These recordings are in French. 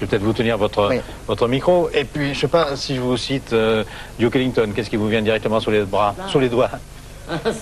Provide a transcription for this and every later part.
peut-être vous tenir votre micro. Et puis, je ne sais pas si je vous cite Duke Ellington, qu'est-ce qui vous vient directement sous les bras, sous les doigts?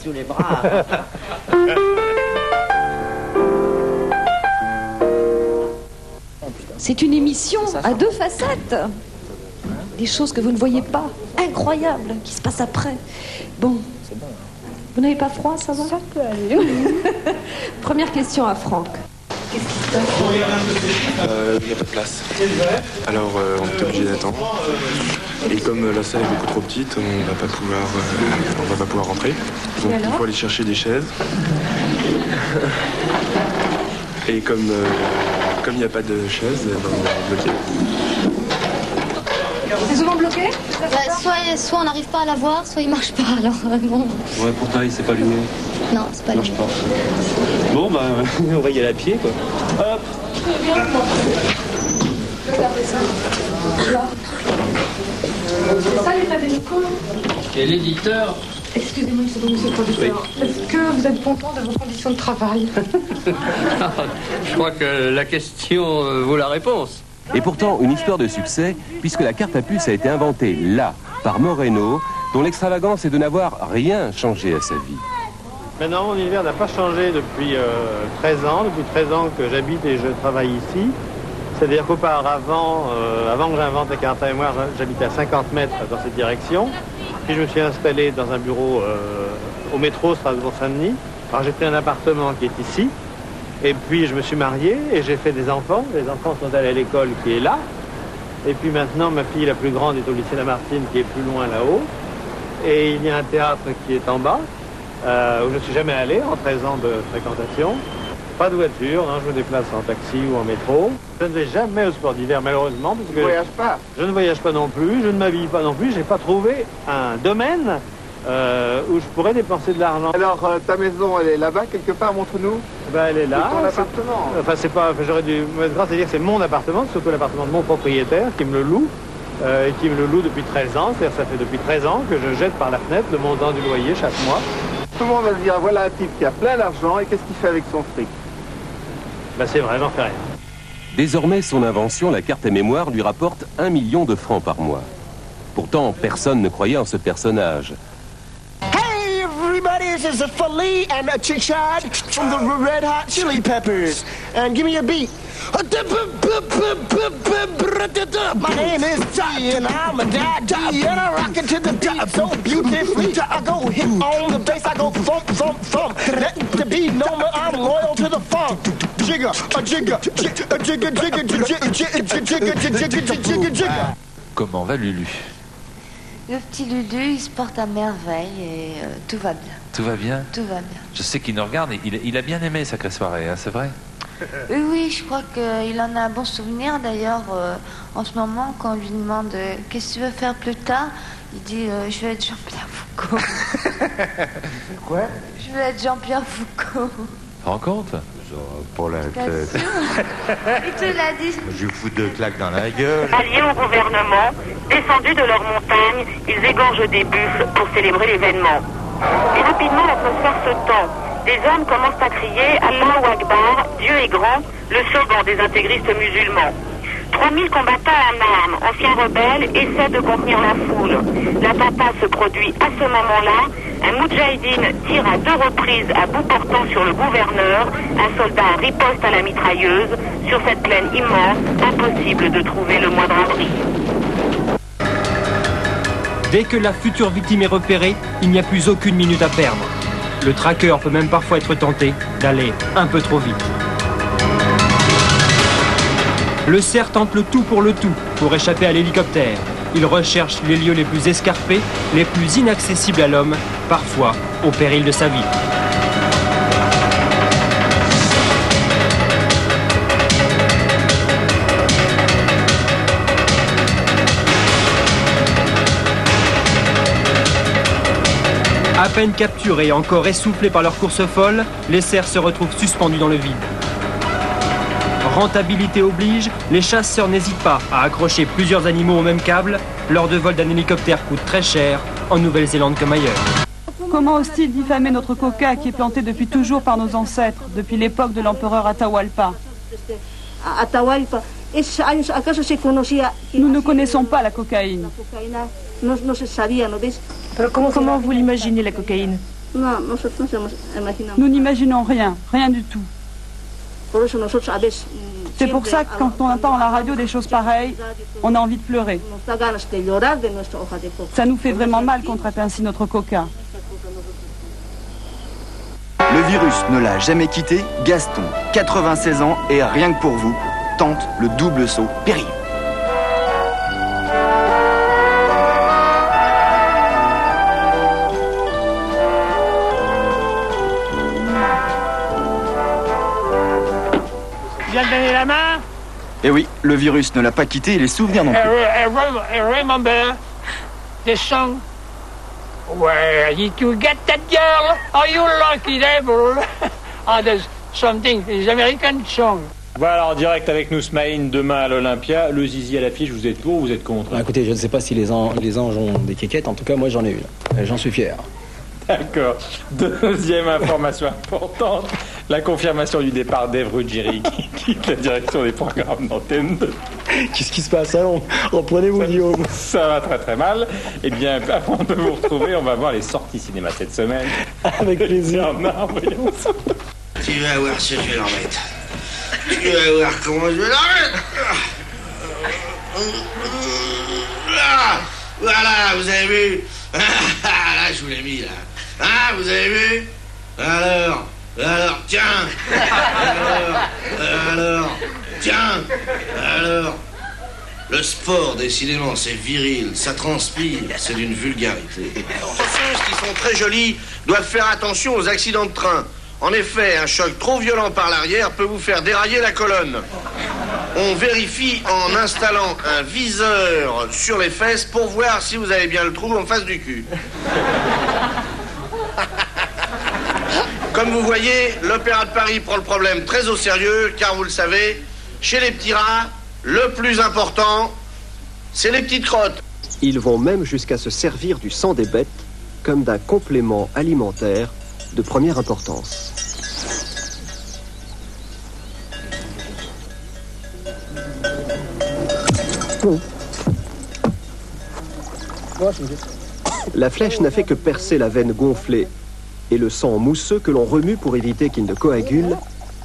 Sous les bras. C'est une émission à deux facettes. Des choses que vous ne voyez pas, incroyables, qui se passent après. Bon. Vous n'avez pas froid, ça va? Ça peut aller. Première question à Franck. Qu'est-ce qui se passe? Il n'y a pas de place. Alors on est obligé d'attendre. Et comme la salle est beaucoup trop petite, on va pas pouvoir rentrer. Donc il faut aller chercher des chaises. Et comme il n'y a pas de chaises, on est bloqué. C'est souvent bloqué? Soit on n'arrive pas à la voir, soit il marche pas. Alors bon. Ouais, pourtant il s'est pas allumé. Non, c'est pas allumé. Bon, bah, on va y aller à pied, quoi. Hop. C'est ça l'état des locaux? Et l'éditeur? Excusez-moi une seconde, monsieur le producteur. Oui. Est-ce que vous êtes content de vos conditions de travail? Je crois que la question vaut la réponse. Et pourtant, une histoire de succès, puisque la carte à puce a été inventée là, par Moreno, dont l'extravagance est de n'avoir rien changé à sa vie. Maintenant, mon univers n'a pas changé depuis 13 ans. Depuis 13 ans que j'habite et je travaille ici. C'est-à-dire qu'auparavant, avant que j'invente la carte à mémoire, j'habitais à 50 mètres dans cette direction. Puis je me suis installé dans un bureau au métro Strasbourg-Saint-Denis. Alors j'ai pris un appartement qui est ici. Et puis je me suis marié et j'ai fait des enfants. Les enfants sont allés à l'école qui est là. Et puis maintenant, ma fille la plus grande est au lycée Lamartine qui est plus loin là-haut. Et il y a un théâtre qui est en bas, où je ne suis jamais allé en 13 ans de fréquentation. Pas de voiture, non, je me déplace en taxi ou en métro. Je ne vais jamais au sport d'hiver, malheureusement, parce que je ne voyage pas. Je ne voyage pas non plus, je ne m'habille pas non plus. Je n'ai pas trouvé un domaine où je pourrais dépenser de l'argent. Alors, ta maison, elle est là-bas, quelque part, montre-nous. Ben, elle est là. Ton appartement. Enfin, c'est pas... J'aurais dû... C'est-à-dire que c'est mon appartement, surtout l'appartement de mon propriétaire, qui me le loue, et qui me le loue depuis 13 ans. C'est-à-dire que ça fait depuis 13 ans que je jette par la fenêtre le montant du loyer chaque mois. Tout le monde va se dire, voilà un type qui a plein d'argent, et qu'est-ce qu'il fait avec son fric? Ben, c'est vrai, j'en fais rien. Désormais, son invention, la carte à mémoire, lui rapporte 1 million de francs par mois. Pourtant, personne ne croyait en ce personnage. Hey everybody, this is a Philly and a Chad from the Red Hot Chili Peppers. And give me a beat. My name is T and I'm a daddy and I rock it to the beat so beautifully. I go hit on the bass, I go thump, thump, thump. Let the beat know that I'm loyal to the funk. Jigger, a jigger, a jigger, jigger, jigger, jigger, jigger, jigger, jigger. Comment va Lulu? Le petit Lulu, il se porte à merveille et tout va bien. Tout va bien? Tout va bien. Je sais qu'il nous regarde et il a bien aimé Sacrée Soirée, hein, c'est vrai? Oui, je crois qu'il en a un bon souvenir. D'ailleurs, en ce moment, quand on lui demande qu'est-ce que tu veux faire plus tard, il dit je veux être Jean-Pierre Foucault. Quoi? Je veux être Jean-Pierre Foucault. Rends compte? Pour la tête. Il te l'a dit. Je lui fous deux claques dans la gueule. Alliés au gouvernement, descendus de leur montagne, ils égorgent des buffles pour célébrer l'événement. Et rapidement, l'atmosphère se tend. Des hommes commencent à crier « Allahu Akbar, Dieu est grand », le slogan des intégristes musulmans. 3000 combattants en armes, anciens rebelles, essaient de contenir la foule. L'attentat se produit à ce moment-là. Un moudjahidine tire à 2 reprises à bout portant sur le gouverneur. Un soldat riposte à la mitrailleuse. Sur cette plaine immense, impossible de trouver le moindre abri. Dès que la future victime est repérée, il n'y a plus aucune minute à perdre. Le tracker peut même parfois être tenté d'aller un peu trop vite. Le cerf tente le tout pour échapper à l'hélicoptère. Il recherche les lieux les plus escarpés, les plus inaccessibles à l'homme, parfois au péril de sa vie. À peine capturés et encore essoufflés par leur course folle, les cerfs se retrouvent suspendus dans le vide. Rentabilité oblige, les chasseurs n'hésitent pas à accrocher plusieurs animaux au même câble. L'heure de vol d'un hélicoptère coûte très cher, en Nouvelle-Zélande comme ailleurs. Comment ose-t-il diffamer notre coca qui est planté depuis toujours par nos ancêtres, depuis l'époque de l'empereur Atahualpa? Nous ne connaissons pas la cocaïne. Comment vous l'imaginez, la cocaïne? Nous n'imaginons rien, rien du tout. C'est pour ça que quand on entend à la radio des choses pareilles, on a envie de pleurer. Ça nous fait vraiment mal qu'on traite ainsi notre coca. Le virus ne l'a jamais quitté. Gaston, 96 ans, et rien que pour vous, tente le double saut périlleux. Tu viens de donner la main? Eh oui, le virus ne l'a pas quitté et les souvenirs non plus. Remember the song? Where did you get that girl? Are you lucky devil? Ah, there's something, it's American song. Voilà, en direct avec nous, Smaïn, demain à l'Olympia. Le zizi à l'affiche, vous êtes pour ou vous êtes contre? Écoutez, je ne sais pas si les anges ont des quéquettes, en tout cas, moi j'en ai une. J'en suis fier. D'accord. Deuxième information importante, la confirmation du départ d'Ève Ruggieri qui quitte la direction des programmes d'antenne 2. Qu'est-ce qui se passe? Allons, reprenez-vous, Guillaume. Ça va très très mal. Eh bien, avant de vous retrouver, on va voir les sorties cinéma cette semaine. Avec plaisir. Voyons ça. Tu vas voir ce que je vais leur mettre. Tu vas voir comment je vais leur mettre. Voilà, vous avez vu? Là, je vous l'ai mis, là. Ah, vous avez vu? Alors, tiens. Alors. Le sport, décidément, c'est viril, ça transpire, c'est d'une vulgarité. Les choses qui sont très jolies doivent faire attention aux accidents de train. En effet, un choc trop violent par l'arrière peut vous faire dérailler la colonne. On vérifie en installant un viseur sur les fesses pour voir si vous avez bien le trou en face du cul. Comme vous voyez, l'Opéra de Paris prend le problème très au sérieux, car vous le savez, chez les petits rats, le plus important, c'est les petites crottes. Ils vont même jusqu'à se servir du sang des bêtes comme d'un complément alimentaire de première importance. La flèche n'a fait que percer la veine gonflée et le sang mousseux que l'on remue pour éviter qu'il ne coagule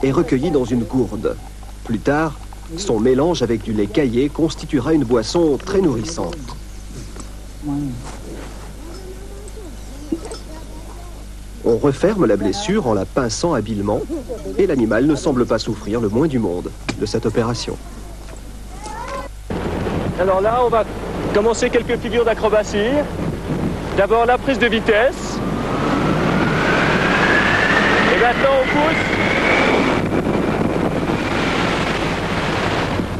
est recueilli dans une gourde. Plus tard, son mélange avec du lait caillé constituera une boisson très nourrissante. On referme la blessure en la pinçant habilement et l'animal ne semble pas souffrir le moins du monde de cette opération. Alors là, on va commencer quelques figures d'acrobatie. D'abord la prise de vitesse. Et maintenant on pousse.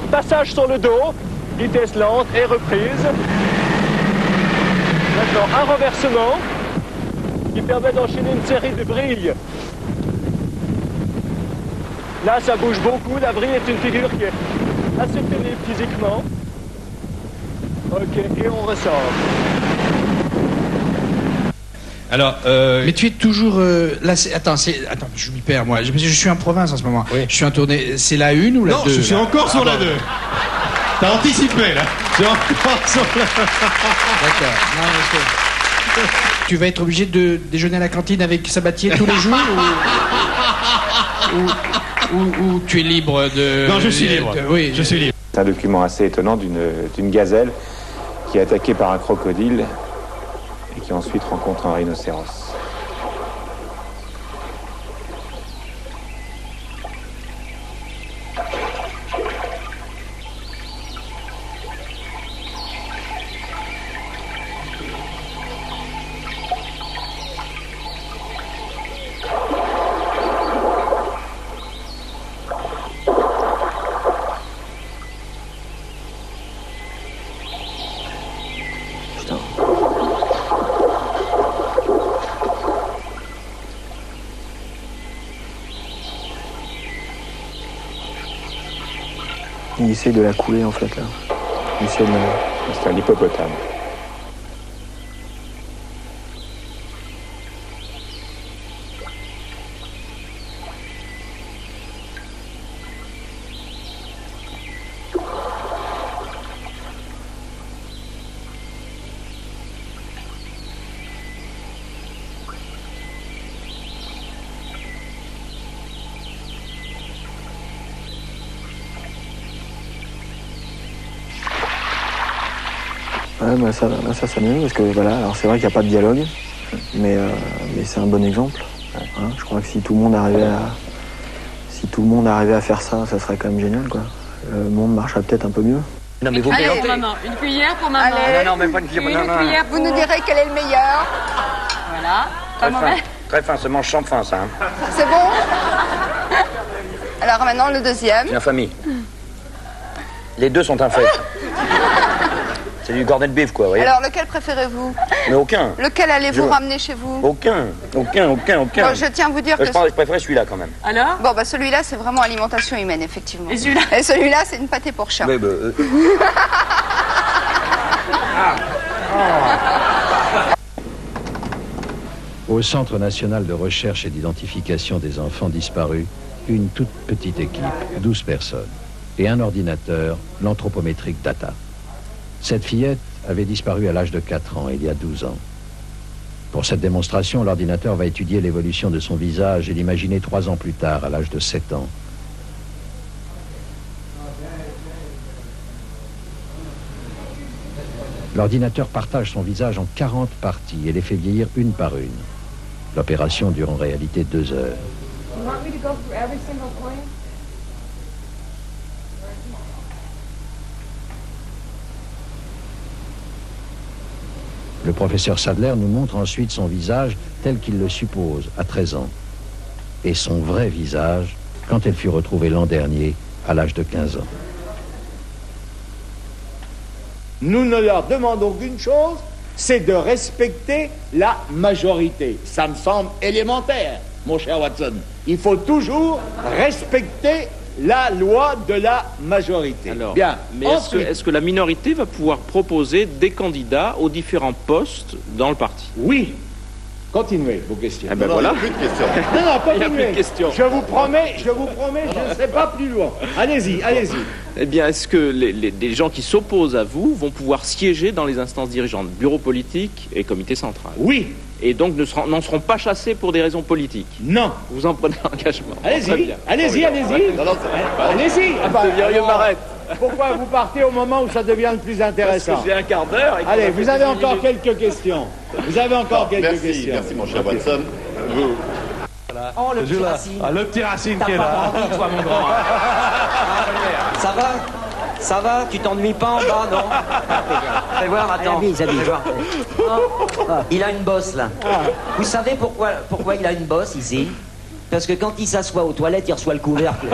Passage sur le dos, vitesse lente et reprise. Maintenant un renversement qui permet d'enchaîner une série de brilles. Là ça bouge beaucoup, la brille est une figure qui est assez pénible physiquement. Ok, et on ressort. Alors, mais tu es toujours là. Attends, je m'y perds moi. Je suis en province en ce moment. Oui. Je suis en tournée. C'est la 1 ou la 2? Non, je suis encore sur la 2. T'as anticipé là. Je suis encore sur la. D'accord. Non, tu vas être obligé de déjeuner à la cantine avec Sabatier tous les jours ou tu es libre de. Non, je suis libre. Oui, je suis libre. C'est un document assez étonnant d'une gazelle qui est attaquée par un crocodile et qui ensuite rencontre un rhinocéros. Il essaie de la couler en fait là. C'est un hippopotame. Ouais, ça mieux parce que voilà, alors c'est vrai qu'il n'y a pas de dialogue, mais c'est un bon exemple. Hein, je crois que si tout le monde arrivait à faire ça, ça serait quand même génial, quoi. Le monde marcherait peut-être un peu mieux. Non mais vous plaisantez. Maman, une cuillère pour maman. Allez. Non, mais pas une cuillère. Une cuillère pour... Vous nous direz quel est le meilleur. Voilà. Très fin, ça mange sans fin, ça. Hein. C'est bon. Alors maintenant le deuxième. C'est une famille. Les deux sont infects. C'est du cornet de bif, quoi, vous voyez. Alors lequel préférez-vous? Mais aucun. Lequel allez-vous ramener chez vous? Aucun. Bon, je tiens à vous dire que... Je préférais celui-là, quand même. Alors? Bon, bah celui-là, c'est vraiment alimentation humaine, effectivement. Et celui-là? Et celui-là, c'est une pâtée pour chat. Oui, Au Centre national de recherche et d'identification des enfants disparus, une toute petite équipe, 12 personnes, et un ordinateur, l'anthropométrique Data. Cette fillette avait disparu à l'âge de 4 ans, il y a 12 ans. Pour cette démonstration, l'ordinateur va étudier l'évolution de son visage et l'imaginer 3 ans plus tard, à l'âge de 7 ans. L'ordinateur partage son visage en 40 parties et les fait vieillir une par une. L'opération dure en réalité 2 heures. Le professeur Sadler nous montre ensuite son visage tel qu'il le suppose à 13 ans. Et son vrai visage quand elle fut retrouvée l'an dernier à l'âge de 15 ans. Nous ne leur demandons qu'une chose, c'est de respecter la majorité. Ça me semble élémentaire, mon cher Watson. Il faut toujours respecter la loi de la majorité. Alors, bien. Mais est-ce que la minorité va pouvoir proposer des candidats aux différents postes dans le parti? Oui. Continuez vos questions. Eh ben voilà. Il n'y a plus de questions. Non, continuez. Il n'y a plus de questions. Je vous promets, je ne serai pas plus loin. Allez-y. Eh bien, est-ce que les gens qui s'opposent à vous vont pouvoir siéger dans les instances dirigeantes, bureau politique et comité central? Oui. Et donc n'en seront pas chassés pour des raisons politiques? Non. Vous en prenez l'engagement? Allez-y. Allez-y. Vieux m'arrête. Pourquoi vous partez au moment où ça devient le plus intéressant? Parce que j'ai un quart d'heure. Allez, vous avez encore quelques questions. Merci, mon cher Watson. Oh, le petit Racine. Le petit Racine qui est là. T'as pas toi, mon grand. Ça va? Tu t'ennuies pas en bas, non? Fais voir, attends. Il a une bosse, là. Vous savez pourquoi il a une bosse, ici? Parce que quand il s'assoit aux toilettes, il reçoit le couvercle.